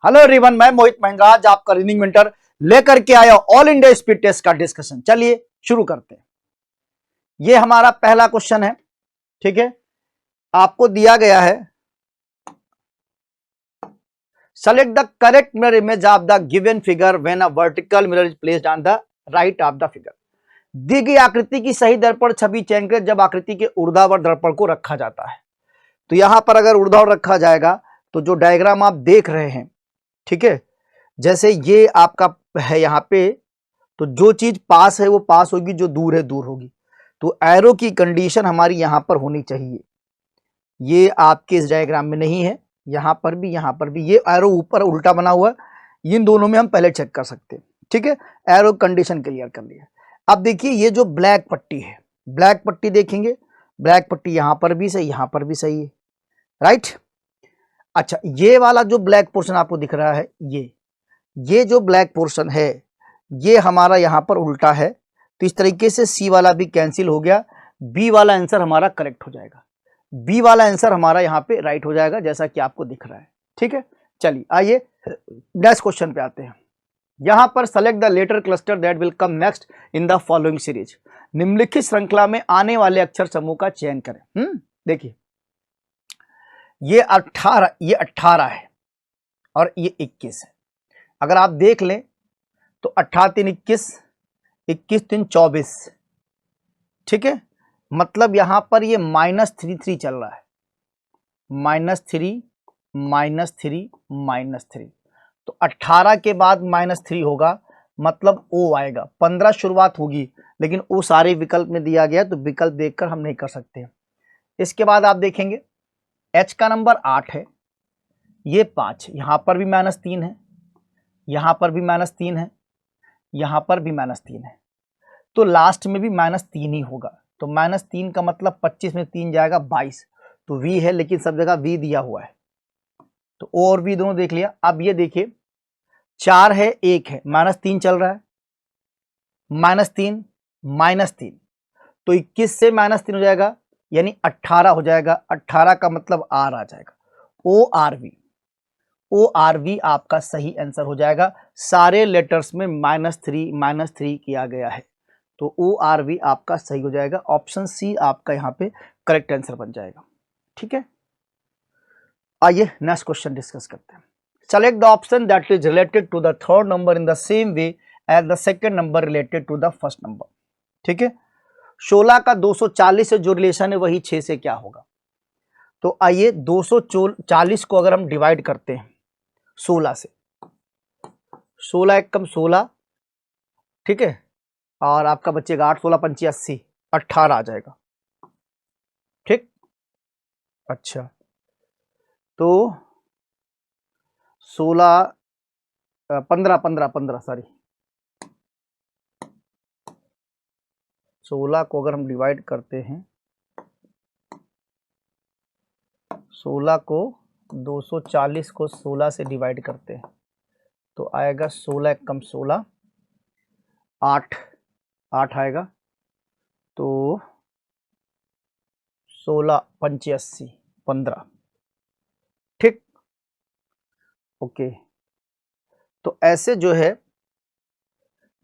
Hello everyone, मैं मोहित महिंद्रा आज आपका रीजनिंग मेंटर लेकर के आया ऑल इंडिया स्पीड टेस्ट का डिस्कशन। चलिए शुरू करते हैं। ये हमारा पहला क्वेश्चन है, ठीक है। आपको दिया गया है select the correct mirror image of the given figure when a vertical mirror is placed on the right of the figure. दी गई आकृति की सही दर्पण छवि चयन करें जब आकृति के ऊर्ध्वाधर दर्पण को रखा जाता है। तो यहां पर अगर ऊर्ध्वाधर रखा जाएगा तो जो डायग्राम आप देख रहे हैं, ठीक है, जैसे ये आपका है यहाँ पे, तो जो चीज पास है वो पास होगी, जो दूर है दूर होगी। तो एरो की कंडीशन हमारी यहां पर होनी चाहिए। ये आपके इस डायग्राम में नहीं है, यहां पर भी यहां पर भी। ये एरो ऊपर उल्टा बना हुआ है, इन दोनों में हम पहले चेक कर सकते हैं, ठीक है। एरो कंडीशन क्लियर कर लिया। अब देखिए ये जो ब्लैक पट्टी है, ब्लैक पट्टी देखेंगे, ब्लैक पट्टी यहां पर भी सही, यहां पर भी सही है, राइट। अच्छा, ये वाला जो ब्लैक पोर्शन आपको दिख रहा है, ये जो ब्लैक पोर्शन है ये हमारा यहां पर उल्टा है, तो इस तरीके से सी वाला भी कैंसिल हो गया। बी वाला आंसर हमारा करेक्ट हो जाएगा, बी वाला आंसर हमारा यहां पे राइट हो जाएगा, जैसा कि आपको दिख रहा है, ठीक है। चलिए आइए नेक्स्ट क्वेश्चन पे आते हैं। यहां पर select the letter cluster that will come next in the following series. निम्नलिखित श्रृंखला में आने वाले अक्षर समूह का चयन करें। देखिए ये 18 है और ये 21 है। अगर आप देख लें तो 18 3 21, 21 3 24, ठीक है। मतलब यहां पर ये -3 चल रहा है, -3 -3 तो 18 के बाद -3 होगा, मतलब O आएगा। 15 शुरुआत होगी, लेकिन O सारे विकल्प में दिया गया, तो विकल्प देखकर हम नहीं कर सकते। इसके बाद आप देखेंगे H का नंबर 8 है, ये 5, यहां पर भी -3 है, यहां पर भी -3 है, यहां पर भी -3 है, तो लास्ट में भी -3 ही होगा। तो -3 का मतलब 25 में 3 जाएगा 22, तो V है, लेकिन सब जगह V दिया हुआ है, तो O और V दोनों देख लिया। अब ये देखिए 4 है 1 है, -3 चल रहा है, -3 -3, तो 21 से -3 हो जाएगा, यानी 18 हो जाएगा। 18 का मतलब R आ जाएगा, ORV आपका सही आंसर हो जाएगा। सारे लेटर्स में -3 किया गया है, तो ORV आपका सही हो जाएगा। ऑप्शन सी आपका यहाँ पे करेक्ट आंसर बन जाएगा, ठीक है। आइए नेक्स्ट क्वेश्चन डिस्कस करते हैं। Select the option that is related to the third number in the same way as the second number related to the first number, ठीक है। 16 का 240 से जो रिलेशन है वही 6 से क्या होगा। तो आइए 240 को अगर हम डिवाइड करते हैं 16 से, 16 एक कम 16, ठीक है, और आपका बचेगा 8 16 पंची 80, 18 आ जाएगा, ठीक। अच्छा, तो 16 15 सॉरी, 16 को अगर हम डिवाइड करते हैं, 16 को 240 को 16 से डिवाइड करते हैं तो आएगा 16 एक कम 16, 8 आएगा, तो 16 पंची 80 15, ठीक। ओके, तो ऐसे जो है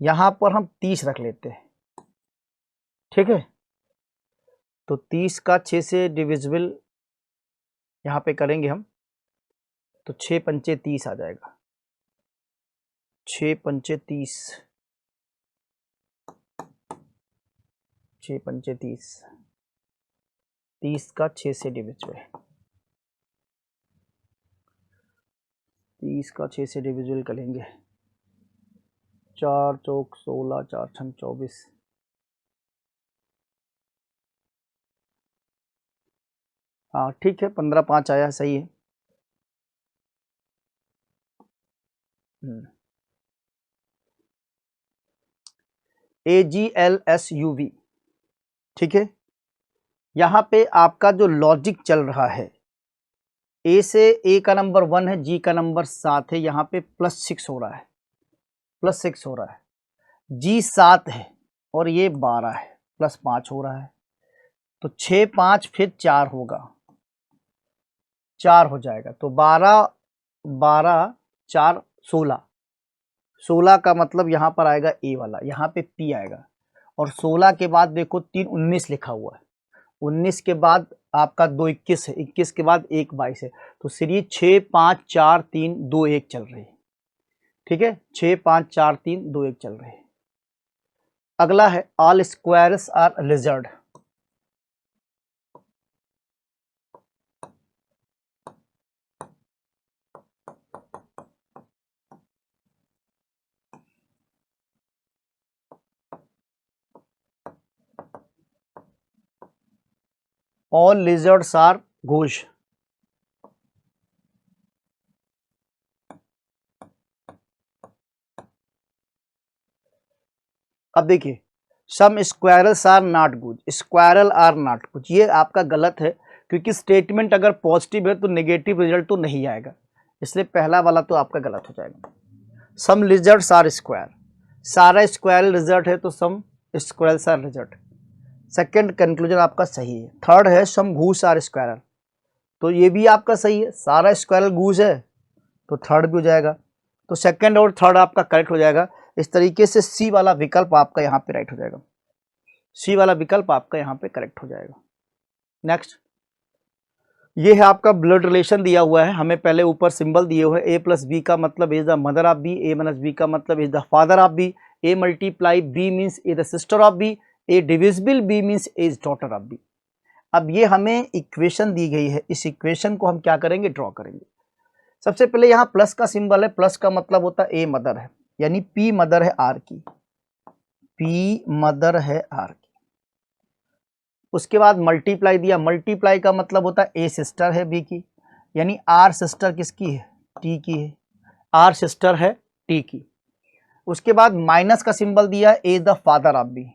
यहां पर हम 30 रख लेते हैं, ठीक है। तो 30 का 6 से डिविजिबल यहां पे करेंगे हम, तो 6 पंचे 30 आ जाएगा, 6 पंचे 30, 6 पंचे 30, 30 का 6 से डिविजिबल, 30 का 6 से डिविजिबल करेंगे, 4 चौक 16, 4 छंग 24, हाँ ठीक है, 15 5 आया, सही है। AGLSUV, ठीक है। यहां पे आपका जो लॉजिक चल रहा है, ए से ए का नंबर 1 है, जी का नंबर 7 है, यहाँ पे +6 हो रहा है, +6 हो रहा है, जी 7 है और ये 12 है, +5 हो रहा है, तो 6 5 फिर 4 होगा, 4 हो जाएगा, तो 12 12 4 16, 16 का मतलब यहाँ पर आएगा ए वाला, यहाँ पे पी आएगा, और 16 के बाद देखो 3 19 लिखा हुआ है, 19 के बाद आपका 2 21 है, 21 के बाद 1 22 है, तो सीरीज 6 5 4 3 2 1 चल रही है। ठीक है, 6 5 4 3 2 1 चल रही है। अगला है all squares are lizard. All lizards are घूस। अब देखिए, some squirrels are not good, squirrel are not good, ये आपका गलत है, क्योंकि स्टेटमेंट अगर पॉजिटिव है तो नेगेटिव रिजल्ट तो नहीं आएगा, इसलिए पहला वाला तो आपका गलत हो जाएगा। सम लिजर्ड्स आर स्क्वायर, सारा स्क्वायरल रिजल्ट है तो some squirrels are result, second conclusion आपका सही है। थर्ड है सम घूस आर स्क्वायरल, तो ये भी आपका सही है, सारा स्क्वायरल घूस है तो थर्ड भी हो जाएगा, तो सेकंड और थर्ड आपका करेक्ट हो जाएगा। इस तरीके से सी वाला विकल्प आपका यहाँ पे राइट हो जाएगा, सी वाला विकल्प आपका यहाँ पे करेक्ट हो जाएगा। नेक्स्ट, ये है आपका ब्लड रिलेशन दिया हुआ है, हमें पहले ऊपर सिंबल दिए हुए हैं, ए प्लस बी का मतलब is the mother of B, A minus B का मतलब is the father of B, A multiply B means A the sister of B, A divisible B means A is daughter of B. अब ये हमें equation दी गई है, इस equation को हम क्या करेंगे, ड्रॉ करेंगे। सबसे पहले यहाँ प्लस का सिंबल है, प्लस का मतलब होता है ए मदर है, यानी पी मदर है आर की, पी मदर है आर की। उसके बाद मल्टीप्लाई दिया, मल्टीप्लाई का मतलब होता है ए सिस्टर है बी की, यानी आर सिस्टर किसकी है, टी की है, आर सिस्टर है टी की। उसके बाद माइनस का सिंबल दिया है, ए द फादर ऑफ बी,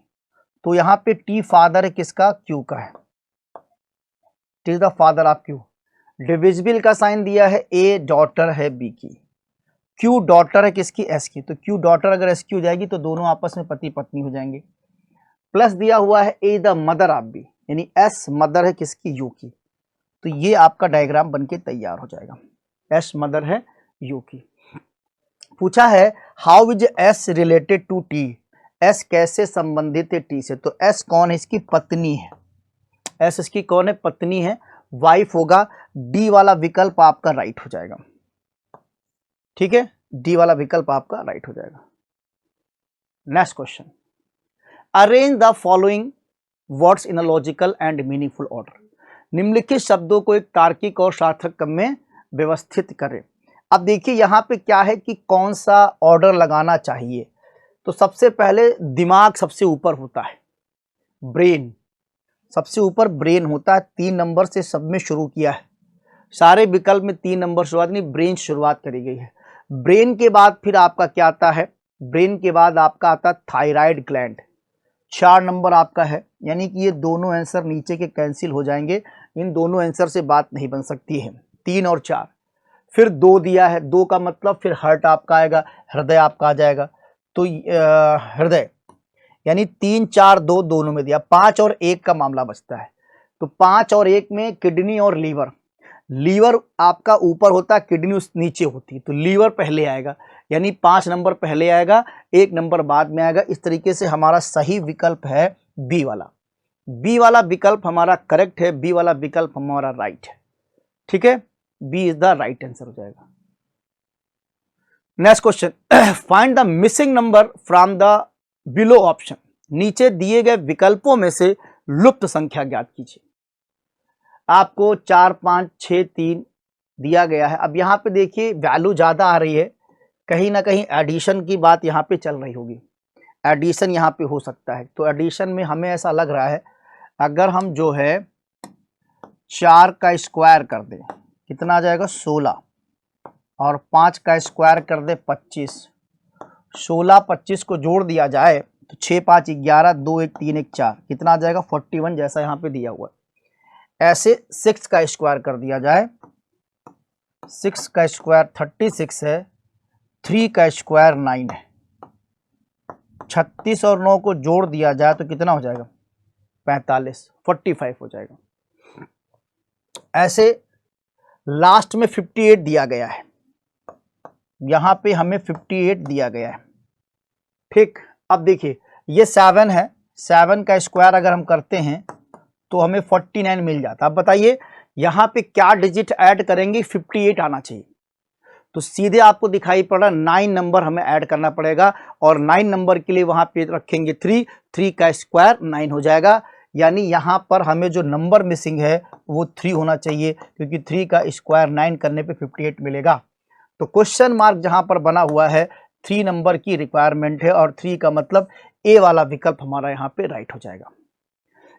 तो यहाँ पे टी फादर है किसका, क्यू का है, T the father of Q. Divisible का साइन दिया है, ए डॉटर है बी की, क्यू डॉटर है किसकी, एस की, तो क्यू डॉटर अगर एस की हो जाएगी तो दोनों आपस में पति पत्नी हो जाएंगे। प्लस दिया हुआ है ए द मदर ऑफ बी, यानी एस मदर है किसकी, यू की, तो ये आपका डायग्राम बनके तैयार हो जाएगा, एस मदर है यू की। पूछा है how is S related to T, S कैसे संबंधित है टी से, तो एस कौन है, इसकी पत्नी है, एस इसकी कौन है, पत्नी है, वाइफ होगा, डी वाला विकल्प आपका राइट हो जाएगा। ठीक है, डी वाला विकल्प आपका राइट हो जाएगा। Next question, arrange the following words in a logical and meaningful order, निम्नलिखित शब्दों को एक तार्किक और सार्थक क्रम में व्यवस्थित करें। अब देखिए यहाँ पे क्या है कि कौन सा ऑर्डर लगाना चाहिए, तो सबसे पहले दिमाग सबसे ऊपर होता है, ब्रेन सबसे ऊपर ब्रेन होता है, 3 नंबर से सब में शुरू किया है, सारे विकल्प में 3 नंबर शुरुआत नहीं, ब्रेन शुरुआत करी गई है। ब्रेन के बाद फिर आपका क्या आता है, ब्रेन के बाद आपका आता है थायराइड ग्लैंड, 4 नंबर आपका है, यानी कि ये दोनों आंसर नीचे के कैंसिल हो जाएंगे, इन दोनों आंसर से बात नहीं बन सकती है, 3 और 4। फिर 2 दिया है, 2 का मतलब फिर हार्ट आपका आएगा, हृदय आपका आ जाएगा, तो हृदय यानी 3 4 2 दोनों में दिया, 5 और 1 का मामला बचता है, तो 5 और 1 में किडनी और लीवर, लीवर आपका ऊपर होता है, किडनी उस नीचे होती है, तो लीवर पहले आएगा, यानी 5 नंबर पहले आएगा, 1 नंबर बाद में आएगा। इस तरीके से हमारा सही विकल्प है बी वाला, बी वाला विकल्प हमारा करेक्ट है, बी वाला विकल्प हमारा राइट है। ठीक है, B is the right answer हो जाएगा। Next question, find the missing number from the below option, नीचे दिए गए विकल्पों में से लुप्त संख्या ज्ञात कीजिए। आपको 4 5 6 3 दिया गया है। अब यहाँ पे देखिए वैल्यू ज़्यादा आ रही है, कहीं ना कहीं एडिशन की बात यहाँ पे चल रही होगी, एडिशन यहाँ पे हो सकता है, तो एडिशन में हमें ऐसा लग रहा है अगर हम जो है 4 का स्क्वायर कर दें कितना आ जाएगा 16, और 5 का स्क्वायर कर दे 25, 16 25 को जोड़ दिया जाए तो 6 5 11 2 1 3 1 4 कितना आ जाएगा 41, जैसा यहाँ पे दिया हुआ है। ऐसे 6 का स्क्वायर कर दिया जाए, 6 का स्क्वायर 36 है, 3 का स्क्वायर 9 है, 36 और 9 को जोड़ दिया जाए तो कितना हो जाएगा 45, 45 हो जाएगा। ऐसे लास्ट में 58 दिया गया है, यहां पे हमें 58 दिया गया है। ठीक, अब देखिए ये 7 है, 7 का स्क्वायर अगर हम करते हैं तो हमें 49 मिल जाता। अब बताइए यहां पे क्या डिजिट ऐड करेंगे, 58 आना चाहिए, तो सीधे आपको दिखाई पड़ रहा 9 नंबर हमें ऐड करना पड़ेगा, और 9 नंबर के लिए वहां पे रखेंगे 3, 3 का स्क्वायर 9 हो जाएगा। यानी यहां पर हमें जो नंबर मिसिंग है वो 3 होना चाहिए, क्योंकि 3 का स्क्वायर 9 करने पे 58 मिलेगा। तो क्वेश्चन मार्क जहां पर बना हुआ है 3 नंबर की रिक्वायरमेंट है, और 3 का मतलब ए वाला विकल्प हमारा यहाँ पे राइट हो जाएगा।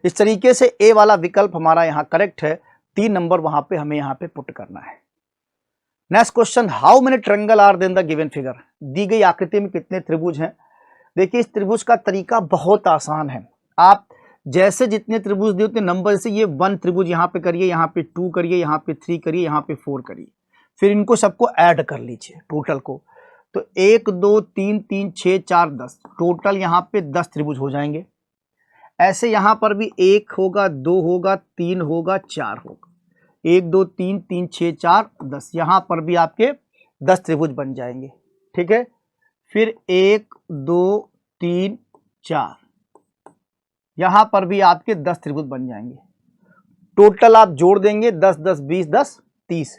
इस तरीके से ए वाला विकल्प हमारा यहाँ करेक्ट है, 3 नंबर वहां पे हमें यहाँ पे पुट करना है। Next question, how many triangle are then the given figure. दी गई आकृति में कितने त्रिभुज हैं। देखिए इस त्रिभुज का तरीका बहुत आसान है, आप जैसे जितने त्रिभुज दिए उतने नंबर से ये 1 त्रिभुज यहाँ पे करिए, यहाँ पे 2 करिए, यहाँ पे 3 करिए, यहाँ पे 4 करिए, फिर इनको सबको ऐड कर लीजिए टोटल को, तो 1 2 3 3 6 4 10, टोटल यहाँ पे 10 त्रिभुज हो जाएंगे। ऐसे यहाँ पर भी 1 होगा, 2 होगा, 3 होगा, 4 होगा, 1 2 3 3 6 4 10, यहाँ पर भी आपके 10 त्रिभुज बन जाएंगे। ठीक है, फिर 1 2 3 4, यहाँ पर भी आपके 10 त्रिभुज बन जाएंगे। टोटल आप जोड़ देंगे 10 10 20 10 30,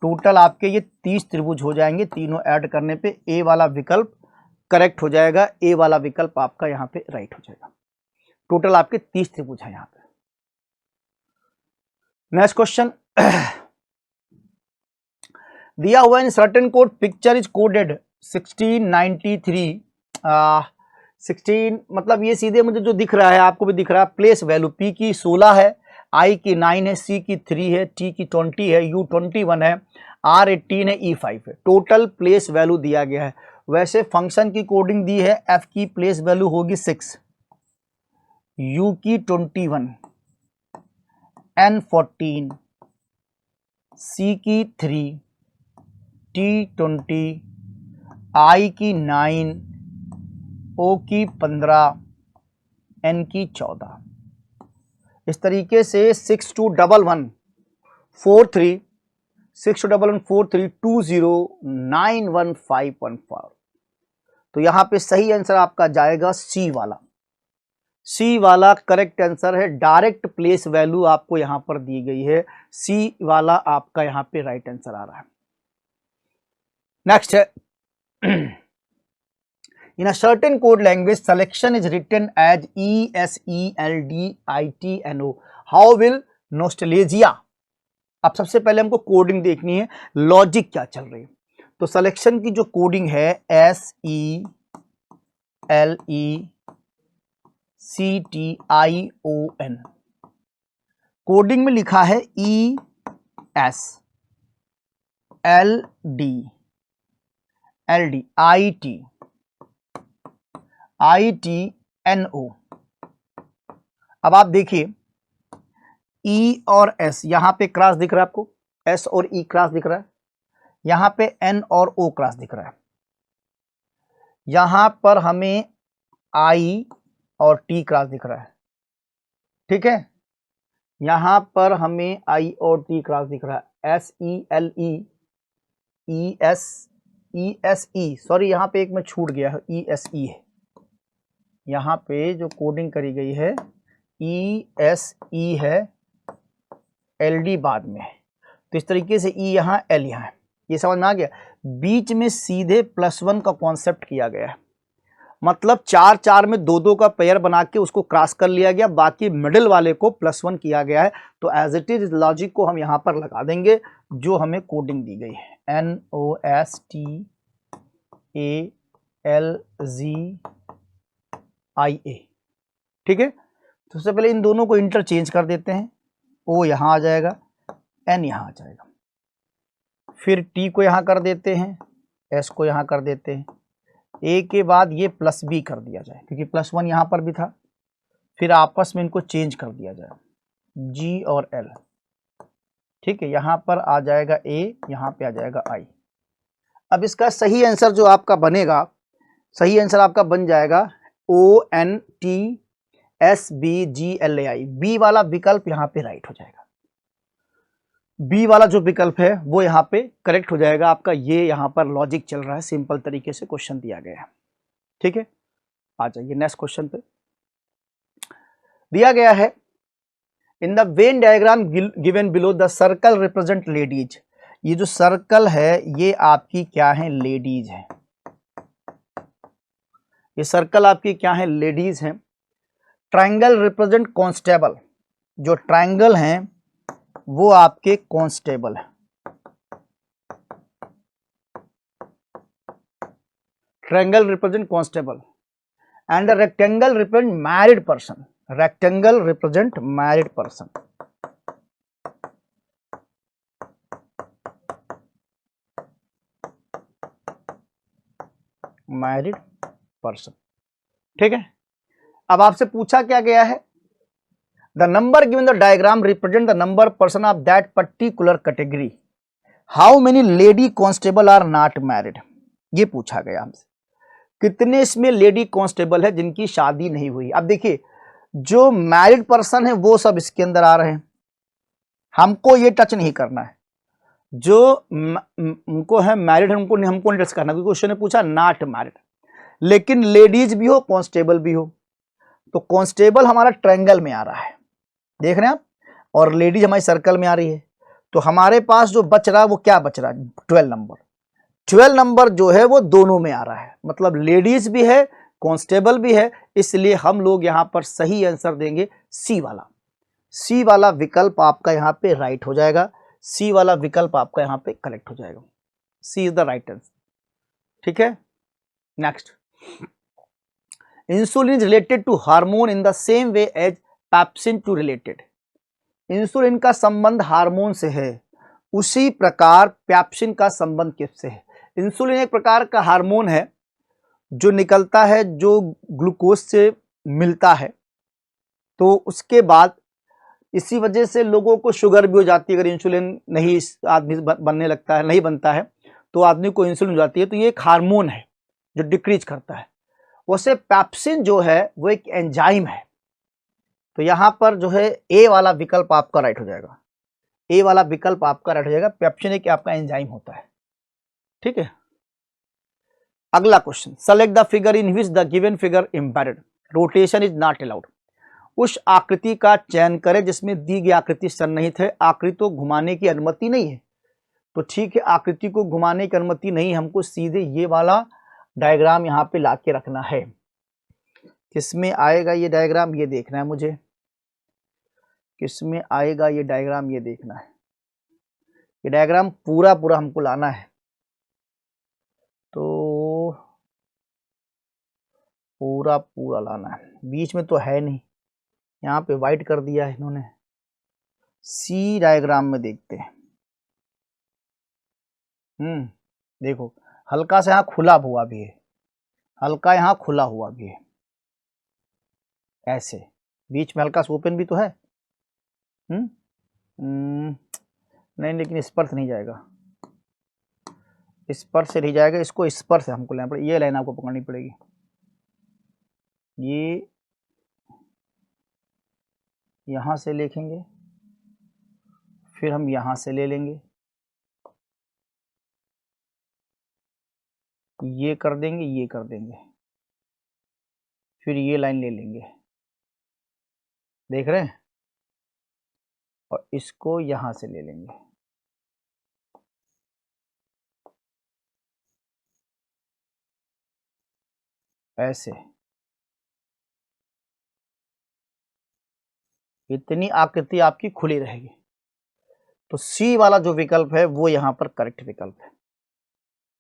टोटल आपके ये 30 त्रिभुज हो जाएंगे। तीनों ऐड करने पे ए वाला विकल्प करेक्ट हो जाएगा, ए वाला विकल्प आपका यहाँ पे राइट हो जाएगा। टोटल आपके 30 त्रिभुज है यहाँ पे। नेक्स्ट क्वेश्चन, दिया हुआ in certain code picture is coded 1693, 16 मतलब ये सीधे मुझे जो दिख रहा है आपको भी दिख रहा है, प्लेस वैल्यू पी की 16 है, आई की 9 है, सी की 3 है, टी की 20 है, यू 21 है, आर 18 है, ई 5 है। टोटल प्लेस वैल्यू दिया गया है। वैसे फंक्शन की कोडिंग दी है, एफ की प्लेस वैल्यू होगी 6, यू की 21, एन 14, सी की 3, टी 20, आई की 9, ओ की 15, एन की 14। इस तरीके से 621143 621143209151 तो यहां पे सही आंसर आपका जाएगा सी वाला। सी वाला करेक्ट आंसर है। डायरेक्ट प्लेस वैल्यू आपको यहां पर दी गई है, सी वाला आपका यहां पे राइट आंसर आ रहा है। नेक्स्ट है, in a certain code language selection is written as ESELDITNO, how will nostalgia। अब सबसे पहले हमको कोडिंग देखनी है, लॉजिक क्या चल रही है। तो सिलेक्शन की जो कोडिंग है SELECTION, कोडिंग में लिखा है ESLDITNO। अब आप देखिए ई और एस यहां पे क्रॉस दिख रहा है आपको, एस और ई क्रॉस दिख रहा है, यहां पे एन और ओ क्रॉस दिख रहा है, यहां पर हमें आई और टी क्रॉस दिख रहा है। ठीक है, यहां पर हमें आई और टी क्रॉस दिख रहा है, SELE सॉरी यहां पे एक में छूट गया है, ESE है, यहां पे जो कोडिंग करी गई है ESE है, LD बाद में है। तो इस तरीके से E यहां L यहां है, ये समझ में आ गया। बीच में सीधे +1 का कॉन्सेप्ट किया गया है, मतलब 4 4 में 2 2 का पेयर बना के उसको क्रॉस कर लिया गया, बाकी मिडिल वाले को +1 किया गया है। तो एज इट इज लॉजिक को हम यहां पर लगा देंगे जो हमें कोडिंग दी गई है, NOSTALGIA। ठीक है, तो सबसे पहले इन दोनों को इंटरचेंज कर देते हैं, O यहां आ जाएगा, N यहां आ जाएगा, फिर T को यहां कर देते हैं, S को यहां कर देते हैं, A के बाद ये +B कर दिया जाए क्योंकि +1 यहां पर भी था, फिर आपस में इनको चेंज कर दिया जाए, G और L। ठीक है, यहां पर आ जाएगा A, यहां पे आ जाएगा I। अब इसका सही आंसर जो आपका बनेगा, सही आंसर आपका बन जाएगा ONTSBGLAI, बी वाला विकल्प यहां पे राइट हो जाएगा। बी वाला जो विकल्प है वो यहाँ पे करेक्ट हो जाएगा आपका। ये यहाँ पर लॉजिक चल रहा है, सिंपल तरीके से क्वेश्चन दिया गया है। ठीक है, आ जाइए नेक्स्ट क्वेश्चन पे। दिया गया है in the Venn diagram given below the circle represent ladies. ये जो सर्कल है ये आपकी क्या है, लेडीज है। ये सर्कल आपकी क्या है, लेडीज है। ट्रायंगल रिप्रेजेंट कांस्टेबल, जो ट्रायंगल हैं वो आपके कांस्टेबल है। Triangle represent constable and the rectangle represent married person. Rectangle represent married person. Married person, ठीक है। अब आपसे पूछा क्या गया है, the number given the diagram represent the number person of that particular category. How many lady constable are not married, ये पूछा गया हमसे। कितने इसमें लेडी कांस्टेबल है जिनकी शादी नहीं हुई। अब देखिए जो मैरिड पर्सन है वो सब इसके अंदर आ रहे हैं, हमको ये टच नहीं करना है। जो उनको है मैरिड हमको नहीं टच करना, क्योंकि क्वेश्चन ने पूछा नॉट मैरिड। लेकिन लेडीज भी हो कांस्टेबल भी हो, तो कांस्टेबल हमारा ट्रायंगल में आ रहा है, देख रहे हैं आप, और लेडीज हमारी सर्कल में आ रही है। तो हमारे पास जो बच रहा है वो क्या बच रहा है, 12 नंबर। 12 नंबर जो है वो दोनों में आ रहा है, मतलब लेडीज भी है कांस्टेबल भी है। इसलिए हम लोग यहां पर सही आंसर देंगे सी वाला। सी वाला विकल्प आपका यहां पे राइट हो जाएगा। सी वाला विकल्प आपका यहां पे करेक्ट हो जाएगा। C is the right answer, ठीक है। Next, insulin is related to hormone in the same way as pepsin to related. Insulin का संबंध हार्मोन से है, उसी प्रकार पैप्सिन का संबंध किससे है। इंसुलिन एक प्रकार का हार्मोन है जो निकलता है, जो ग्लूकोज से मिलता है, तो उसके बाद इसी वजह से लोगों को शुगर भी हो जाती है। अगर इंसुलिन नहीं आदमी बनने लगता है, नहीं बनता है, तो आदमी को इंसुलिन हो जाती है। तो ये एक हार्मोन है जो डिक्रीज करता है। वैसे पैप्सिन जो है वो एक एंजाइम है। तो यहां पर जो है ए वाला विकल्प आपका राइट हो जाएगा। ए वाला विकल्प आपका राइट हो जाएगा। पैप्सिन एक आपका एंजाइम होता है, ठीक है। अगला question, select the figure in which the given figure embedded rotation is not allowed. उस आकृति का चयन करें जिसमें दी गई आकृति सन्निहित है, आकृति को घुमाने की अनुमति नहीं है। तो ठीक है, आकृति को घुमाने की अनुमति नहीं, हमको सीधे ये वाला डायग्राम यहाँ पे ला के रखना है। किसमें आएगा ये डायग्राम, ये देखना है मुझे, किसमें आएगा ये डायग्राम, ये देखना है। ये डायग्राम पूरा पूरा हमको लाना है। तो पूरा पूरा लाना है, बीच में तो है नहीं, यहाँ पे वाइट कर दिया है इन्होंने। सी डायग्राम में देखते हैं। देखो हल्का सा यहाँ खुला हुआ भी है, हल्का यहाँ खुला हुआ भी है, ऐसे बीच में हल्का सा ओपन भी तो है। नहीं, लेकिन स्पर्श नहीं जाएगा, स्पर्श से नहीं जाएगा, इसको स्पर्श से हमको लेना पड़ेगा। ये लाइन आपको पकड़नी पड़ेगी, ये यहां से लिखेंगे, फिर हम यहां से ले लेंगे, ये कर देंगे, ये कर देंगे, फिर ये लाइन ले लेंगे, देख रहे हैं, और इसको यहां से ले लेंगे, ऐसे। इतनी आकृति आपकी खुली रहेगी। तो सी वाला जो विकल्प है वो यहां पर करेक्ट विकल्प है।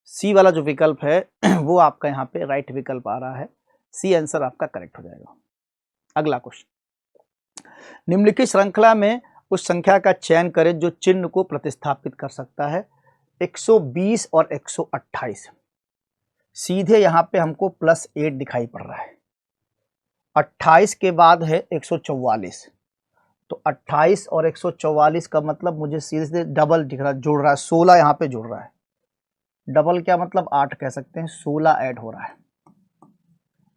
सी वाला जो विकल्प है वो आपका यहाँ पे राइट विकल्प आ रहा है। सी आंसर आपका करेक्ट हो जाएगा। अगला क्वेश्चन, निम्नलिखित श्रृंखला में उस संख्या का चयन करें जो चिन्ह को प्रतिस्थापित कर सकता है। 120 और 128, सीधे यहाँ पे हमको +8 दिखाई पड़ रहा है। 28 के बाद है 144, तो 28 और 144 का मतलब मुझे सीधे डबल दिख रहा, जुड़ रहा है, 16 यहाँ पे जुड़ रहा है। डबल क्या मतलब 8 कह सकते हैं, 16 ऐड हो रहा है।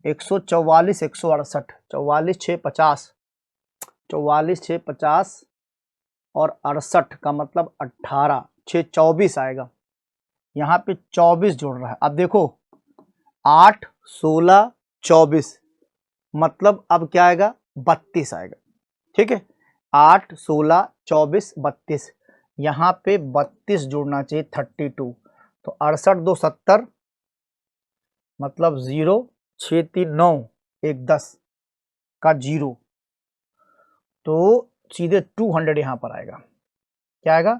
144 168, 44 6 50, 44 6 50, और 68 का मतलब 18, 6 24 आएगा। यहाँ पे 24 जोड़ रहा है। अब देखो 8 16 24 मतलब अब क्या आएगा 32 आएगा। ठीक है, 8 16 24 32, यहाँ पे 32 जोड़ना चाहिए 32। तो 68 2 70 मतलब 0, 6 3 9 1 10 का 0, तो सीधे 200 यहाँ पर आएगा। क्या आएगा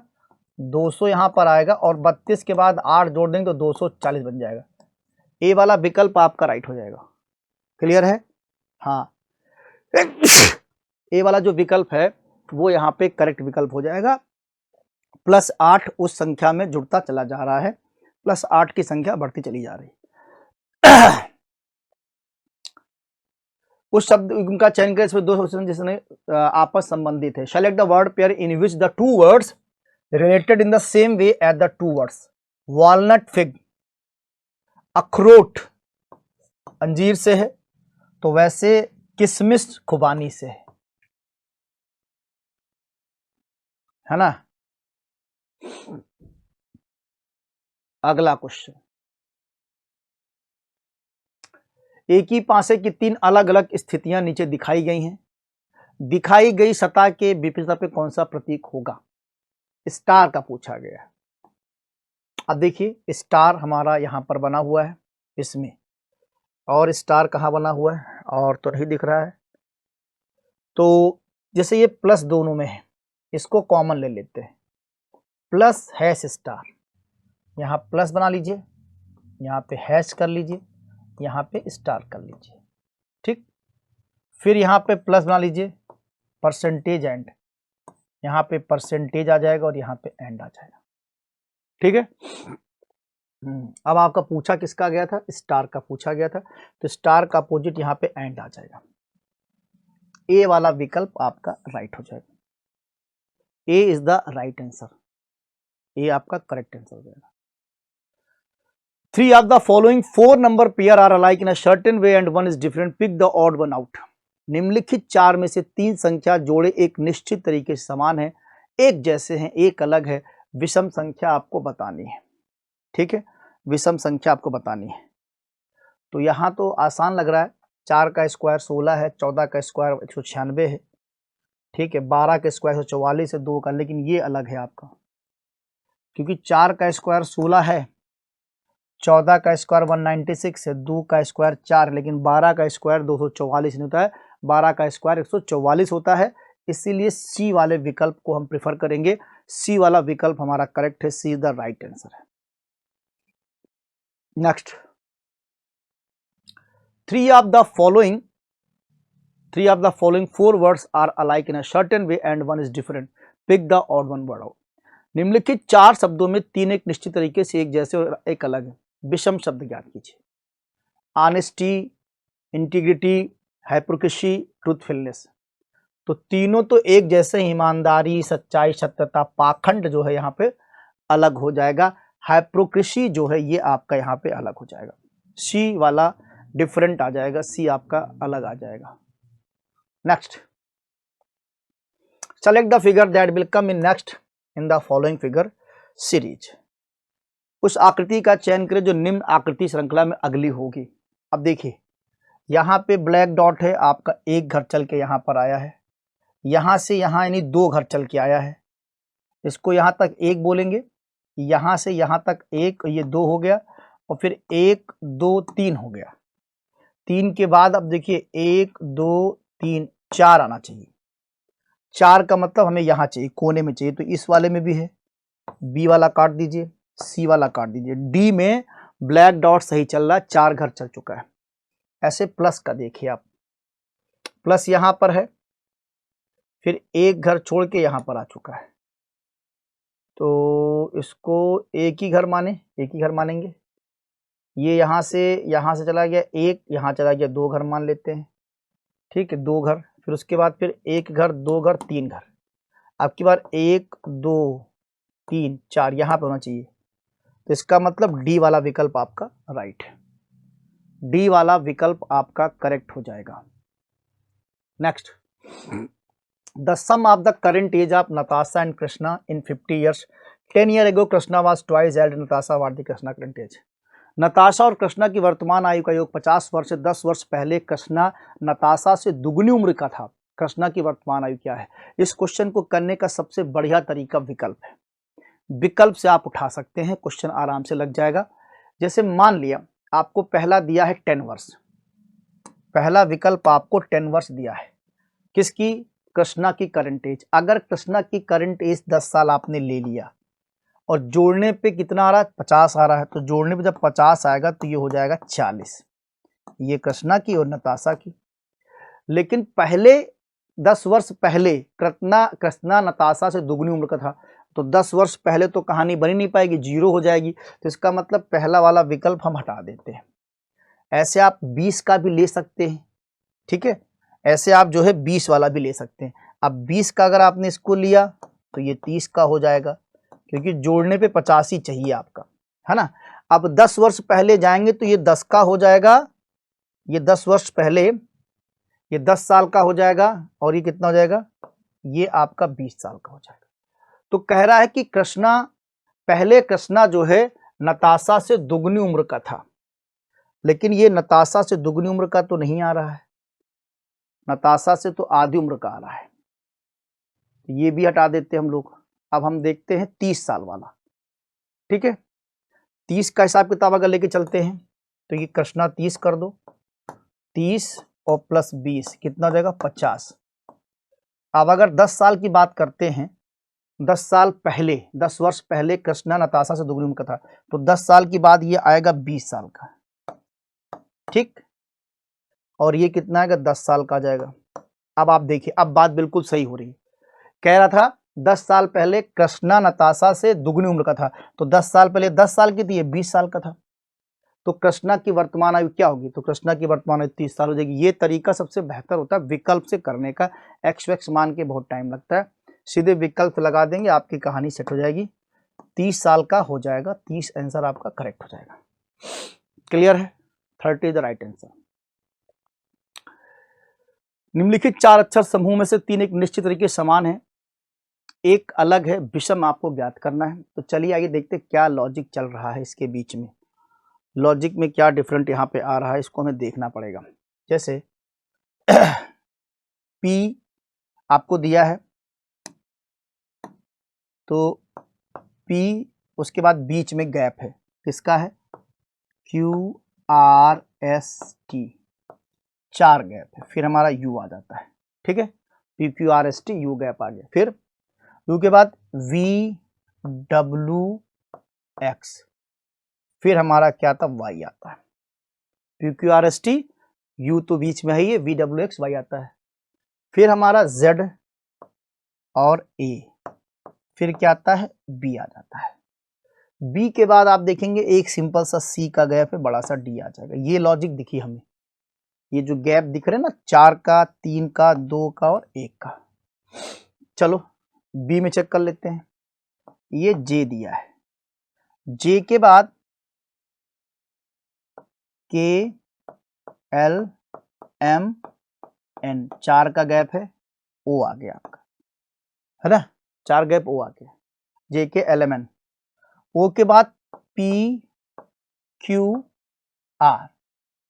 200 यहाँ पर आएगा, और 32 के बाद 8 जोड़ देंगे तो 240 बन जाएगा। ए वाला विकल्प आपका राइट हो जाएगा। क्लियर है? हाँ, ए वाला जो विकल्प है वो यहाँ पे करेक्ट विकल्प हो जाएगा। +8 उस संख्या में जुड़ता चला जा रहा है, +8 की संख्या बढ़ती चली जा रही है। उस शब्द का चयन करें, इसमें 2 ऑप्शन जिसमें आपस संबंधित है। Select the word pair in which the 2 words related in the same way as the 2 words. Walnut fig, अखरोट अंजीर से है, तो वैसे किशमिश खुबानी से है ना। अगला क्वेश्चन, एक ही पासे की 3 अलग अलग स्थितियां नीचे दिखाई गई हैं। दिखाई गई सतह के विपरीत पे कौन सा प्रतीक होगा? स्टार का पूछा गया है। अब देखिए स्टार हमारा यहां पर बना हुआ है इसमें, और स्टार कहाँ बना हुआ है और तो नहीं दिख रहा है। तो जैसे ये प्लस दोनों में है, इसको कॉमन ले लेते हैं, प्लस हैश स्टार, यहाँ प्लस बना लीजिए, यहाँ पे हैश कर लीजिए, यहाँ पे स्टार कर लीजिए। ठीक, फिर यहाँ पे प्लस बना लीजिए, परसेंटेज एंड, यहाँ पे परसेंटेज आ जाएगा और यहाँ पे एंड आ जाएगा। ठीक है, अब आपका पूछा किसका गया था? स्टार का पूछा गया था, तो स्टार का अपोजिट यहाँ पे एंड आ जाएगा। ए वाला विकल्प आपका राइट हो जाएगा। ए इज द राइट आंसर, ए आपका करेक्ट आंसर हो जाएगा। 3 of the following 4 number pair are alike in a certain way and one is different. Pick the odd one out. निम्नलिखित 4 में से 3 संख्या जोड़े एक निश्चित तरीके से समान है, एक जैसे हैं, एक अलग है। विषम संख्या आपको बतानी है। ठीक है, विषम संख्या आपको बतानी है। तो यहाँ तो आसान लग रहा है, 4 का स्क्वायर 16 है, 14 का स्क्वायर 196 है, ठीक है, 12 का स्क्वायर 144 है, 2 का, लेकिन ये अलग है आपका, क्योंकि 4 का स्क्वायर 16 है, 14 का स्क्वायर 196 है, 2 का स्क्वायर 4, लेकिन 12 का स्क्वायर 244 नहीं होता है, 12 का स्क्वायर 144 होता है। इसीलिए सी वाले विकल्प को हम प्रेफर करेंगे। सी वाला विकल्प हमारा करेक्ट है, सी इज द राइट आंसर है। Next, 3 of the following 4 words are alike in a certain way and one is different. Pick the odd one word out. निम्नलिखित 4 शब्दों में 3 एक निश्चित तरीके से एक जैसे और एक अलग है। विषम शब्द ज्ञात कीजिए। Honesty, integrity, hypocrisy, truthfulness. तो तीनों तो एक जैसे, ईमानदारी, सच्चाई, सत्यता, पाखंड जो है यहाँ पे अलग हो जाएगा। हाइपोक्रेसी जो है ये आपका यहाँ पे अलग हो जाएगा। सी वाला डिफरेंट आ जाएगा, सी आपका अलग आ जाएगा। Next, select the figure that will come in next in the following figure series. उस आकृति का चयन करें जो निम्न आकृति श्रृंखला में अगली होगी। अब देखिए यहाँ पे ब्लैक डॉट है, आपका एक घर चल के यहाँ पर आया है, यहाँ से यहाँ यानी 2 घर चल के आया है, इसको यहाँ तक 1 बोलेंगे, यहाँ से यहाँ तक 1, ये 2 हो गया, और फिर 1 2 3 हो गया। 3 के बाद अब देखिए 1 2 3 4 आना चाहिए। 4 का मतलब हमें यहाँ चाहिए, कोने में चाहिए, तो इस वाले में भी है। बी वाला काट दीजिए, सी वाला काट दीजिए। डी में ब्लैक डॉट सही चल रहा है, 4 घर चल चुका है। ऐसे प्लस का देखिए आप, प्लस यहाँ पर है, फिर 1 घर छोड़ के यहाँ पर आ चुका है, तो इसको एक ही घर माने, एक ही घर मानेंगे। ये यहाँ से चला गया 1, यहाँ चला गया 2 घर मान लेते हैं, ठीक है, 2 घर, फिर उसके बाद फिर 1 घर 2 घर 3 घर। अब की बार 1 2 3 4 यहाँ पे होना चाहिए, तो इसका मतलब डी वाला विकल्प आपका राइट है, डी वाला विकल्प आपका करेक्ट हो जाएगा। Next, the sum of the current age of Natasha and Krishna in 50 years 10 year ago Krishna was twice old Natasha what the Krishna current age. Natasha और कृष्णा की वर्तमान आयु का योग 50 वर्ष से 10 वर्ष पहले कृष्णा नताशा से दुगनी उम्र का था। कृष्णा की वर्तमान आयु क्या है? इस क्वेश्चन को करने का सबसे बढ़िया तरीका विकल्प है। विकल्प से आप उठा सकते हैं, क्वेश्चन आराम से लग जाएगा। जैसे मान लिया आपको पहला दिया है 10 वर्ष, पहला विकल्प आपको 10 वर्ष दिया है। किसकी? कृष्णा की करंट एज। अगर कृष्णा की करंट एज 10 साल आपने ले लिया और जोड़ने पे कितना आ रहा है? 50 आ रहा है, तो जोड़ने पे जब 50 आएगा तो ये हो जाएगा 40। ये कृष्णा की और नताशा की। लेकिन पहले 10 वर्ष पहले कृष्णा नताशा से दुगनी उम्र का था, तो 10 वर्ष पहले तो कहानी बनी नहीं पाएगी, 0 हो जाएगी। तो इसका मतलब पहला वाला विकल्प हम हटा देते हैं। ऐसे आप 20 का भी ले सकते हैं, ठीक है। ऐसे आप जो है 20 वाला भी ले सकते हैं। अब 20 का अगर आपने इसको लिया तो ये 30 का हो जाएगा, क्योंकि जोड़ने पे 50 ही चाहिए आपका, है ना। अब 10 वर्ष पहले जाएंगे तो ये 10 का हो जाएगा, ये 10 वर्ष पहले ये 10 साल का हो जाएगा, और ये कितना हो जाएगा? ये आपका 20 साल का हो जाएगा। तो कह रहा है कि पहले कृष्णा जो है नताशा से दुगनी उम्र का था, लेकिन ये नताशा से दुगनी उम्र का तो नहीं आ रहा है, नताशा से तो आधी उम्र का आ रहा है। ये भी हटा देते हम लोग। अब हम देखते हैं 30 साल वाला, ठीक है। 30 का हिसाब किताब अगर लेके चलते हैं तो ये कृष्णा 30 कर दो, 30 और प्लस 20 कितना हो जाएगा? 50। अब अगर 10 साल की बात करते हैं, 10 साल पहले, 10 वर्ष पहले कृष्णा नताशा से दुगनी उम्र का था, तो 10 साल की बाद ये आएगा 20 साल का, ठीक। और ये कितना आएगा? 10 साल का आ जाएगा। अब आप देखिए, अब बात बिल्कुल सही हो रही है। कह रहा था 10 साल पहले कृष्णा नताशा से दुगनी उम्र का था, तो 10 साल पहले 10 साल की थी, ये 20 साल का था। तो कृष्णा की वर्तमान आयु क्या होगी? तो कृष्णा की वर्तमान आयु 30 साल हो जाएगी। ये तरीका सबसे बेहतर होता है विकल्प से करने का। एक्स वैक्स मान के बहुत टाइम लगता है, सीधे विकल्प लगा देंगे, आपकी कहानी सेट हो जाएगी। 30 साल का हो जाएगा, 30 आंसर आपका करेक्ट हो जाएगा। क्लियर है? 30 द राइट आंसर। निम्नलिखित 4 अक्षर समूह में से 3 एक निश्चित तरीके समान है, एक अलग है, विषम आपको ज्ञात करना है। तो चलिए आइए देखते क्या लॉजिक चल रहा है इसके बीच में, लॉजिक में क्या डिफरेंट यहाँ पे आ रहा है, इसको हमें देखना पड़ेगा। जैसे P आपको दिया है, तो P उसके बाद बीच में गैप है, किसका है? QRST, 4 गैप है, फिर हमारा U आ जाता है, ठीक है। PQRST U गैप आ गया, फिर U के बाद VWX, फिर हमारा क्या था? Y आता है। PQRST U तो बीच में है, ये VWX Y आता है, फिर हमारा Z और A, फिर क्या आता है? B आ जाता है। B के बाद आप देखेंगे एक सिंपल सा C का गैप है, बड़ा सा D आ जाएगा। ये लॉजिक दिखी हमें, ये जो गैप दिख रहे हैं ना, 4 का, 3 का, 2 का और 1 का। चलो B में चेक कर लेते हैं। ये J दिया है, J के बाद K L M N, 4 का गैप है, O आ गया आपका, है ना। 4 गैप O आ गया, J के L M N। O के बाद P Q R,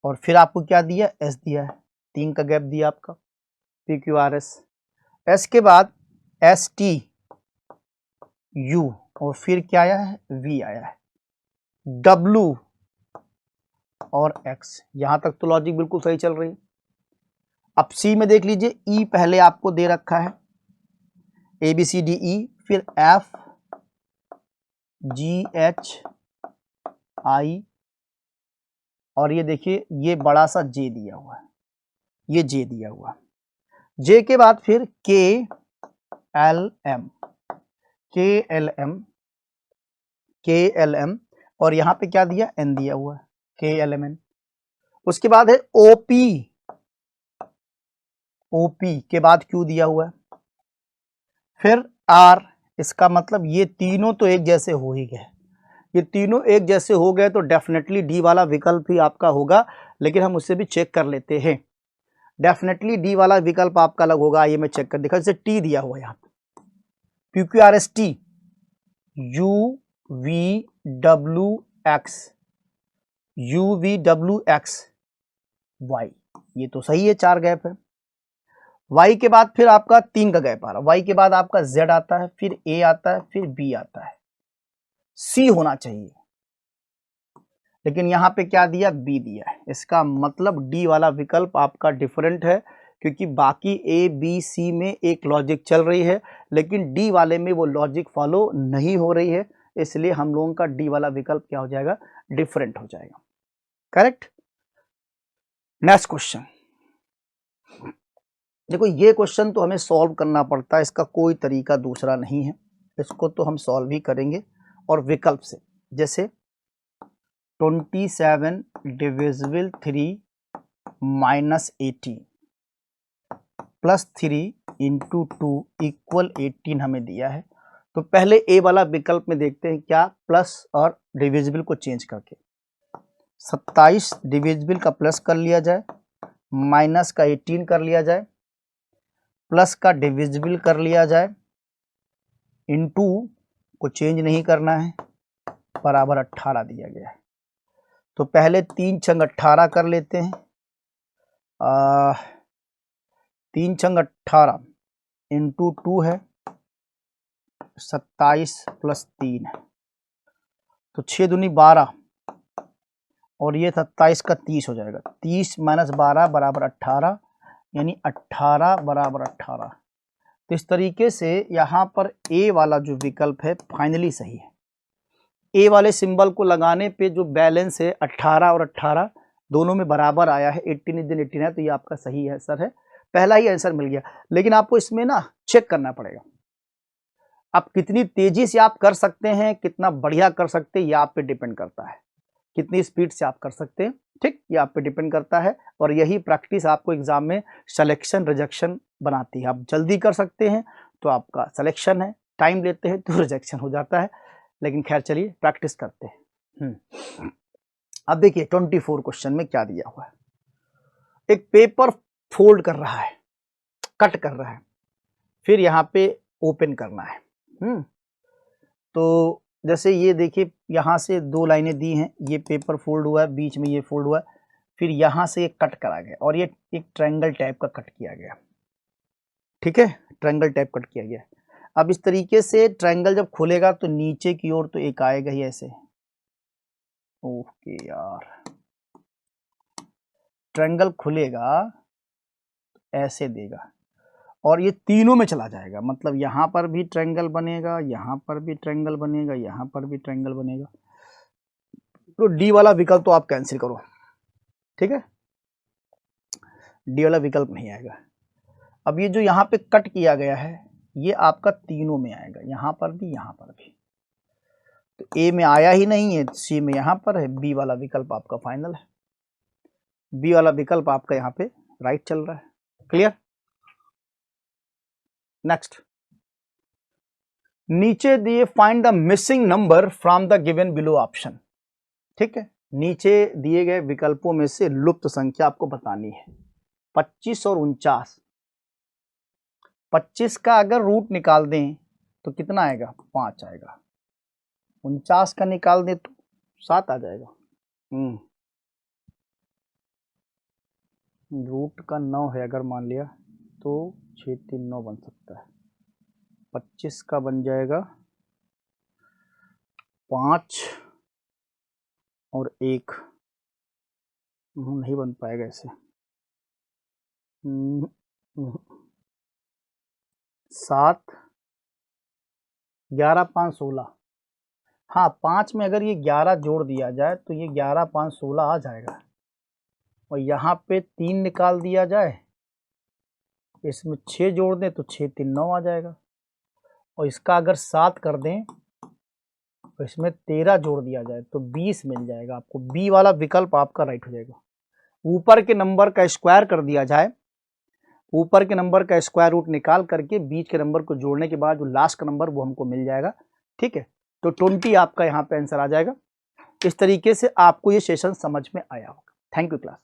और फिर आपको क्या दिया? S दिया है, 3 का गैप दिया आपका, P Q R S। S के बाद S T U, और फिर क्या आया है? V आया है, W और X। यहां तक तो लॉजिक बिल्कुल सही चल रही है। अब C में देख लीजिए, E पहले आपको दे रखा है, ABCDE, फिर F G H I, और ये देखिए ये बड़ा सा J दिया हुआ है, ये J दिया हुआ है। J के बाद फिर K L M, K L M, K L M, और यहाँ पे क्या दिया? N दिया हुआ है, K L M N। उसके बाद है OP, OP के बाद Q दिया हुआ है, फिर R। इसका मतलब ये तीनों तो एक जैसे हो ही गए, ये तीनों एक जैसे हो गए तो डेफिनेटली डी वाला विकल्प ही आपका होगा, लेकिन हम उससे भी चेक कर लेते हैं। डेफिनेटली डी वाला विकल्प आपका अलग होगा। आइए मैं चेक कर दिखा, जैसे टी दिया हुआ है यहाँ पे, PQRST UVWX ये तो सही है, 4 गैप है। Y के बाद फिर आपका 3 का गैप आ रहा है, Y के बाद आपका Z आता है, फिर A आता है, फिर B आता है, C होना चाहिए, लेकिन यहाँ पे क्या दिया, B दिया है। इसका मतलब D वाला विकल्प आपका डिफरेंट है, क्योंकि बाकी A B C में एक लॉजिक चल रही है, लेकिन D वाले में वो लॉजिक फॉलो नहीं हो रही है, इसलिए हम लोगों का D वाला विकल्प क्या हो जाएगा, डिफरेंट हो जाएगा। करेक्ट। नेक्स्ट क्वेश्चन देखो, ये क्वेश्चन तो हमें सॉल्व करना पड़ता है, इसका कोई तरीका दूसरा नहीं है, इसको तो हम सॉल्व ही करेंगे और विकल्प से। जैसे 27 divisible 3 minus 80 plus 3 into 2 equal 18 हमें दिया है। तो पहले ए वाला विकल्प में देखते हैं क्या, प्लस और डिविजिबल को चेंज करके 27 डिविजिबल का प्लस कर लिया जाए, माइनस का 18 कर लिया जाए, प्लस का डिविजिबल कर लिया जाए, इनटू को चेंज नहीं करना है, बराबर 18 दिया गया है। तो पहले 3 छंग 18 कर लेते हैं, 3 छंग 18 इंटू 2 है, 27 प्लस 3 है, तो 6 दूनी 12 और ये 27 का 30 हो जाएगा, 30 माइनस 12 बराबर 18, यानी 18 बराबर 18। तो इस तरीके से यहाँ पर ए वाला जो विकल्प है फाइनली सही है। ए वाले सिंबल को लगाने पे जो बैलेंस है 18 और 18 दोनों में बराबर आया है, 18 इस दिन 18 है, तो ये आपका सही आंसर है, पहला ही आंसर मिल गया। लेकिन आपको इसमें ना चेक करना पड़ेगा, आप कितनी तेजी से आप कर सकते हैं, कितना बढ़िया कर सकते हैं, ये आप पे डिपेंड करता है, कितनी स्पीड से आप कर सकते हैं, ठीक, ये आप पे डिपेंड करता है। और यही प्रैक्टिस आपको एग्जाम में सिलेक्शन रिजेक्शन बनाती है। आप जल्दी कर सकते हैं तो आपका सिलेक्शन है, टाइम लेते हैं तो रिजेक्शन हो जाता है, लेकिन खैर चलिए प्रैक्टिस करते हैं। अब देखिए 24 क्वेश्चन में क्या दिया हुआ है, एक पेपर फोल्ड कर रहा है, कट कर रहा है, फिर यहाँ पे ओपन करना है। तो जैसे ये देखिए यहाँ से 2 लाइनें दी हैं, ये पेपर फोल्ड हुआ है, बीच में ये फोल्ड हुआ है, फिर यहाँ से एक कट करा गया और ये एक ट्रायंगल टाइप का कट किया गया, ठीक है, ट्रायंगल टाइप कट किया गया। अब इस तरीके से ट्रायंगल जब खुलेगा तो नीचे की ओर तो एक आएगा ही ऐसे, ओके यार, ट्रायंगल खुलेगा ऐसे देगा और ये तीनों में चला जाएगा, मतलब यहाँ पर भी ट्रायंगल बनेगा, यहाँ पर भी ट्रायंगल बनेगा, यहाँ पर भी ट्रायंगल बनेगा। तो डी वाला विकल्प तो आप कैंसिल करो, ठीक है, डी वाला विकल्प नहीं आएगा। अब ये जो यहाँ पे कट किया गया है ये आपका तीनों में आएगा, यहाँ पर भी, यहाँ पर भी। तो ए में आया ही नहीं है, सी में यहाँ पर है, बी वाला विकल्प आपका फाइनल है, बी वाला विकल्प आपका यहाँ पे राइट चल रहा है। क्लियर। नेक्स्ट, नीचे दिए find the missing number from the given below option, ठीक है, नीचे दिए गए विकल्पों में से लुप्त संख्या आपको बतानी है। 25 और 49, 25 का अगर रूट निकाल दें तो कितना आएगा, 5 आएगा, 49 का निकाल दें तो 7 आ जाएगा, रूट का 9 है अगर मान लिया तो 6 3 9 बन सकता है, 25 का बन जाएगा 5 और 1, नहीं बन पाएगा ऐसे, 7 11 5 16, हाँ 5 में अगर ये 11 जोड़ दिया जाए तो ये 11 5 16 आ जाएगा, और यहाँ पे 3 निकाल दिया जाए, इसमें 6 जोड़ दें तो 6 3 9 आ जाएगा, और इसका अगर 7 कर दें तो इसमें 13 जोड़ दिया जाए तो 20 मिल जाएगा आपको। बी वाला विकल्प आपका राइट हो जाएगा। ऊपर के नंबर का स्क्वायर कर दिया जाए, ऊपर के नंबर का स्क्वायर रूट निकाल करके बीच के नंबर को जोड़ने के बाद जो लास्ट का नंबर वो हमको मिल जाएगा, ठीक है, तो 20 आपका यहाँ पे आंसर आ जाएगा। इस तरीके से आपको ये सेशन समझ में आया होगा। Thank you class.